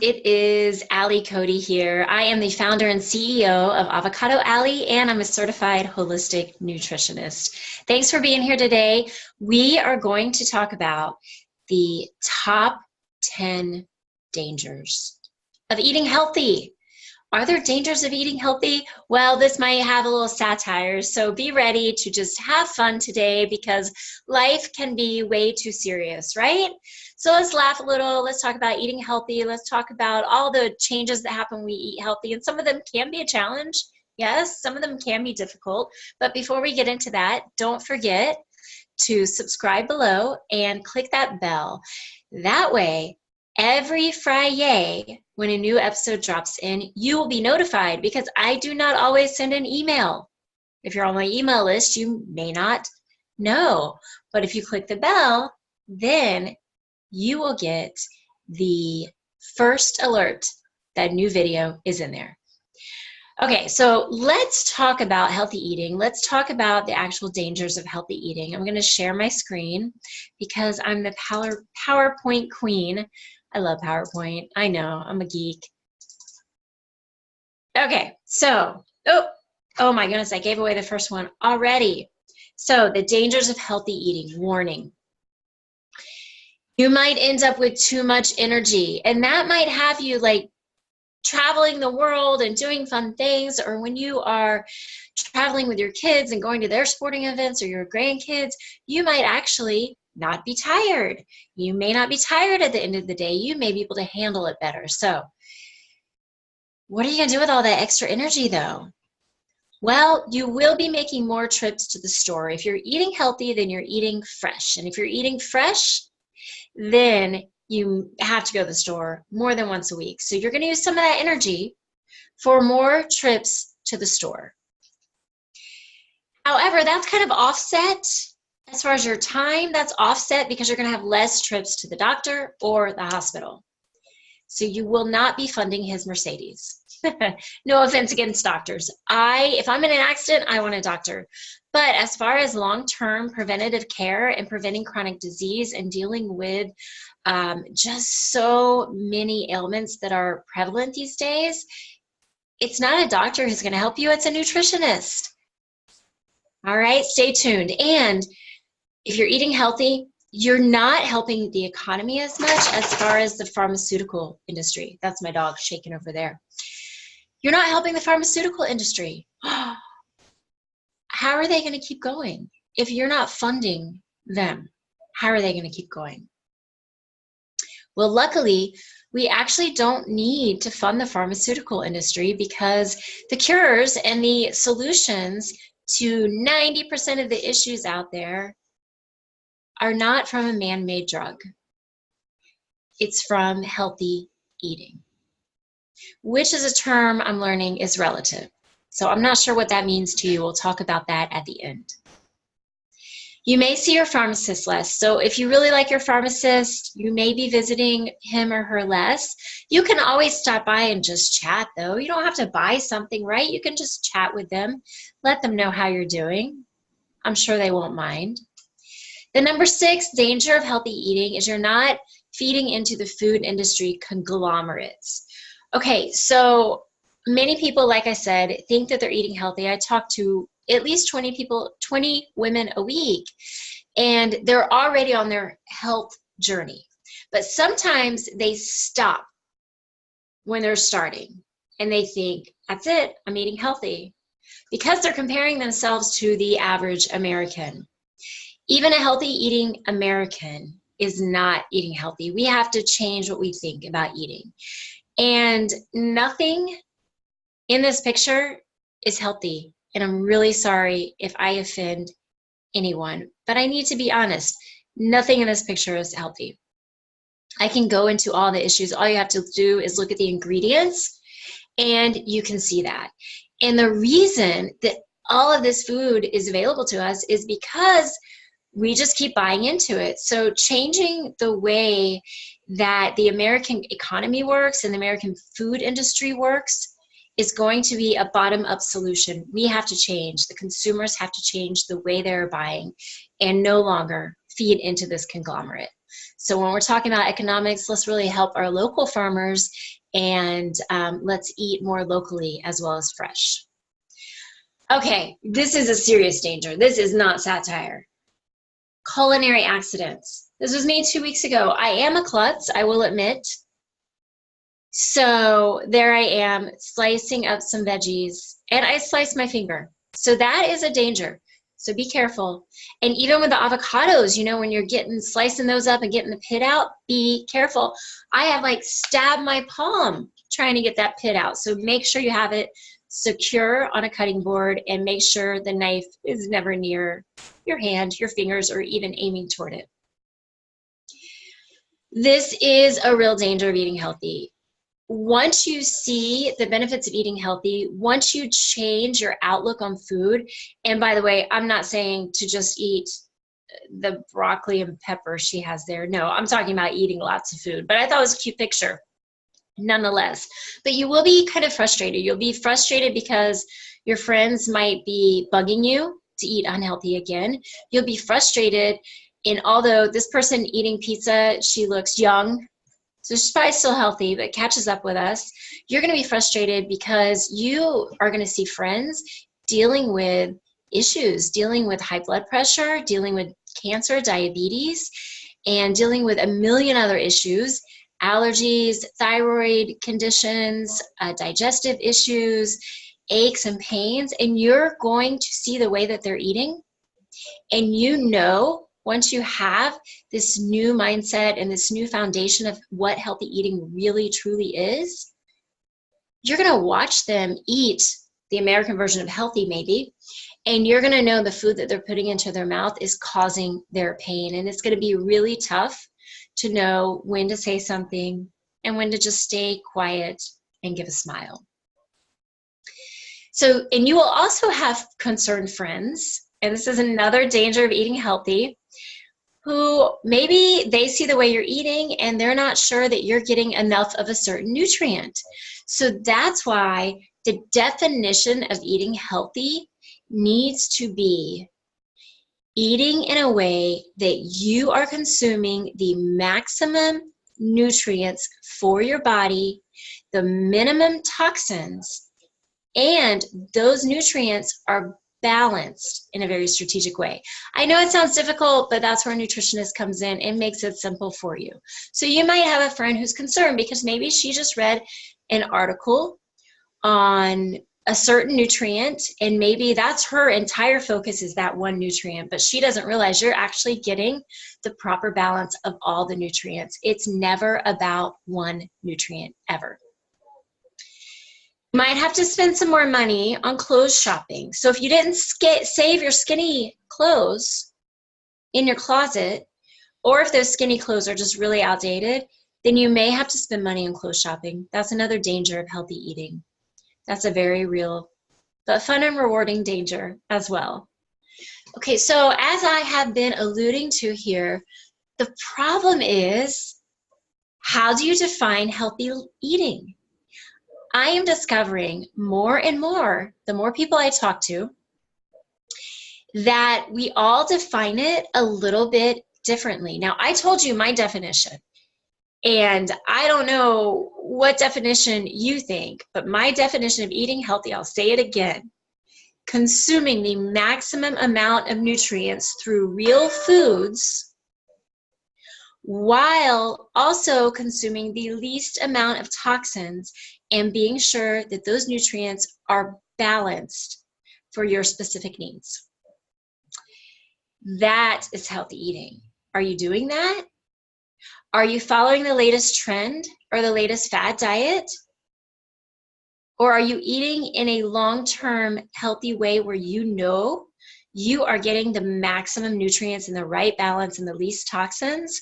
It is Allie Cody here. I am the founder and CEO of Avocado Alley, and I'm a certified holistic nutritionist. Thanks for being here today. We are going to talk about the top 10 dangers of eating healthy. Are there dangers of eating healthy? Well, this might have a little satire, so be ready to just have fun today because life can be way too serious, right? So let's laugh a little. Let's talk about eating healthy. Let's talk about all the changes that happen when we eat healthy, and some of them can be a challenge. Yes, some of them can be difficult. But before we get into that, don't forget to subscribe below and click that bell. That way, every Friday, when a new episode drops in, you will be notified because I do not always send an email. If you're on my email list, you may not know. But if you click the bell, then you will get the first alert that a new video is in there. Okay, so let's talk about healthy eating. Let's talk about the actual dangers of healthy eating. I'm going to share my screen because I'm the PowerPoint queen. I love PowerPoint. I know, I'm a geek. Okay, so, oh my goodness, I gave away the first one already. So the dangers of healthy eating, warning. You might end up with too much energy, and that might have you like traveling the world and doing fun things, or when you are traveling with your kids and going to their sporting events or your grandkids, you might actually not be tired. You may not be tired at the end of the day. You may be able to handle it better. So what are you going to do with all that extra energy though? Well, you will be making more trips to the store. If you're eating healthy, then you're eating fresh. And if you're eating fresh, then you have to go to the store more than once a week. So you're going to use some of that energy for more trips to the store. However, that's kind of offset as far as your time. That's offset because you're going to have less trips to the doctor or the hospital. So you will not be funding his Mercedes. No offense against doctors. If I'm in an accident, I want a doctor. But as far as long-term preventative care and preventing chronic disease and dealing with just so many ailments that are prevalent these days, it's not a doctor who's going to help you. It's a nutritionist. All right, stay tuned. And if you're eating healthy, you're not helping the economy as much as far as the pharmaceutical industry. That's my dog shaking over there. You're not helping the pharmaceutical industry. How are they going to keep going? If you're not funding them, how are they going to keep going? Well, luckily, we actually don't need to fund the pharmaceutical industry because the cures and the solutions to 90% of the issues out there are not from a man-made drug. It's from healthy eating, which is a term I'm learning is relative. So I'm not sure what that means to you. We'll talk about that at the end. You may see your pharmacist less. So if you really like your pharmacist, you may be visiting him or her less. You can always stop by and just chat though. You don't have to buy something, right? You can just chat with them. Let them know how you're doing. I'm sure they won't mind. The number 6 danger of healthy eating is you're not feeding into the food industry conglomerates. Okay, so many people, like I said, think that they're eating healthy. I talk to at least 20 women a week, and they're already on their health journey. But sometimes they stop when they're starting, and they think, that's it, I'm eating healthy, because they're comparing themselves to the average American. Even a healthy eating American is not eating healthy. We have to change what we think about eating. And nothing in this picture is healthy. And I'm really sorry if I offend anyone, but I need to be honest. Nothing in this picture is healthy. I can go into all the issues. All you have to do is look at the ingredients and you can see that. And the reason that all of this food is available to us is because we just keep buying into it. So changing the way that the American economy works and the American food industry works is going to be a bottom-up solution. We have to change. The consumers have to change the way they're buying and no longer feed into this conglomerate. So when we're talking about economics, let's really help our local farmers and let's eat more locally as well as fresh. Okay, this is a serious danger. This is not satire. Culinary accidents. This was me 2 weeks ago. I am a klutz, I will admit. So there I am slicing up some veggies, and I sliced my finger. So that is a danger. So be careful. And even with the avocados, you know, when you're slicing those up and getting the pit out, be careful. I have like stabbed my palm trying to get that pit out. So make sure you have it secure on a cutting board, and make sure the knife is never near your hand, your fingers, or even aiming toward it. This is a real danger of eating healthy. Once you see the benefits of eating healthy, once you change your outlook on food, and by the way, I'm not saying to just eat the broccoli and pepper she has there. No, I'm talking about eating lots of food, but I thought it was a cute picture nonetheless. But you will be kind of frustrated. You'll be frustrated because your friends might be bugging you to eat unhealthy again. You'll be frustrated, and although this person eating pizza, she looks young, so she's probably still healthy, but catches up with us. You're going to be frustrated because you are going to see friends dealing with issues, dealing with high blood pressure, dealing with cancer, diabetes, and dealing with a million other issues, allergies, thyroid conditions, digestive issues, aches and pains, and you're going to see the way that they're eating, and you know, once you have this new mindset and this new foundation of what healthy eating really truly is, you're going to watch them eat the American version of healthy maybe, and you're going to know the food that they're putting into their mouth is causing their pain, and it's going to be really tough to know when to say something and when to just stay quiet and give a smile. So, and you will also have concerned friends, and this is another danger of eating healthy, who maybe they see the way you're eating and they're not sure that you're getting enough of a certain nutrient. So that's why the definition of eating healthy needs to be eating in a way that you are consuming the maximum nutrients for your body, the minimum toxins, and those nutrients are balanced in a very strategic way. I know it sounds difficult, but that's where a nutritionist comes in and makes it simple for you. So you might have a friend who's concerned because maybe she just read an article on a certain nutrient, and maybe that's her entire focus is that one nutrient, but she doesn't realize you're actually getting the proper balance of all the nutrients. It's never about one nutrient, ever. You might have to spend some more money on clothes shopping. So if you didn't save your skinny clothes in your closet, or if those skinny clothes are just really outdated, then you may have to spend money on clothes shopping. That's another danger of healthy eating. That's a very real, but fun and rewarding danger as well. Okay, so as I have been alluding to here, the problem is, how do you define healthy eating? I am discovering more and more, the more people I talk to, that we all define it a little bit differently. Now, I told you my definition, and I don't know what definition you think, but my definition of eating healthy, I'll say it again, consuming the maximum amount of nutrients through real foods while also consuming the least amount of toxins and being sure that those nutrients are balanced for your specific needs. That is healthy eating. Are you doing that? Are you following the latest trend or the latest fad diet? Or are you eating in a long-term healthy way where you know you are getting the maximum nutrients in the right balance and the least toxins?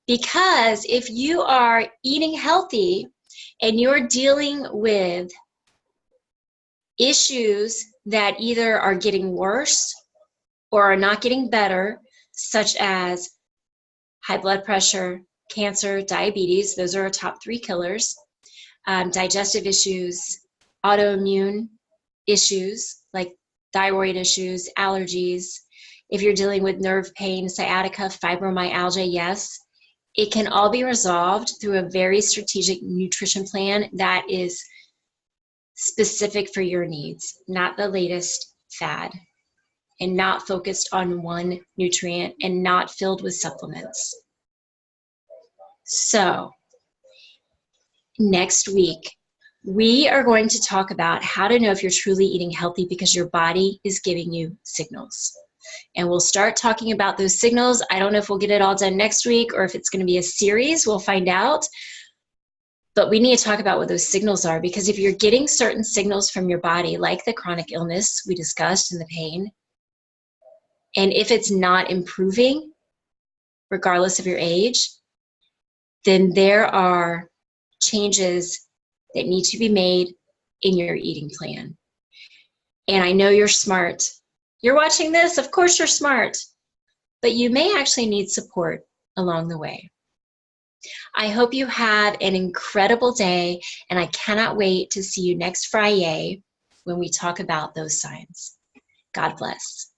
Because if you are eating healthy and you're dealing with issues that either are getting worse or are not getting better, such as high blood pressure, cancer, diabetes, those are our top 3 killers, digestive issues, autoimmune issues like thyroid issues, allergies, if you're dealing with nerve pain, sciatica, fibromyalgia, yes, It can all be resolved through a very strategic nutrition plan that is specific for your needs, not the latest fad, and not focused on one nutrient and not filled with supplements. So, next week, we are going to talk about how to know if you're truly eating healthy because your body is giving you signals. And we'll start talking about those signals. I don't know if we'll get it all done next week or if it's going to be a series. We'll find out. But we need to talk about what those signals are, because if you're getting certain signals from your body, like the chronic illness we discussed and the pain, and if it's not improving, regardless of your age, then there are changes that need to be made in your eating plan. And I know you're smart. You're watching this, of course you're smart, but you may actually need support along the way. I hope you have an incredible day, and I cannot wait to see you next Friday when we talk about those signs. God bless.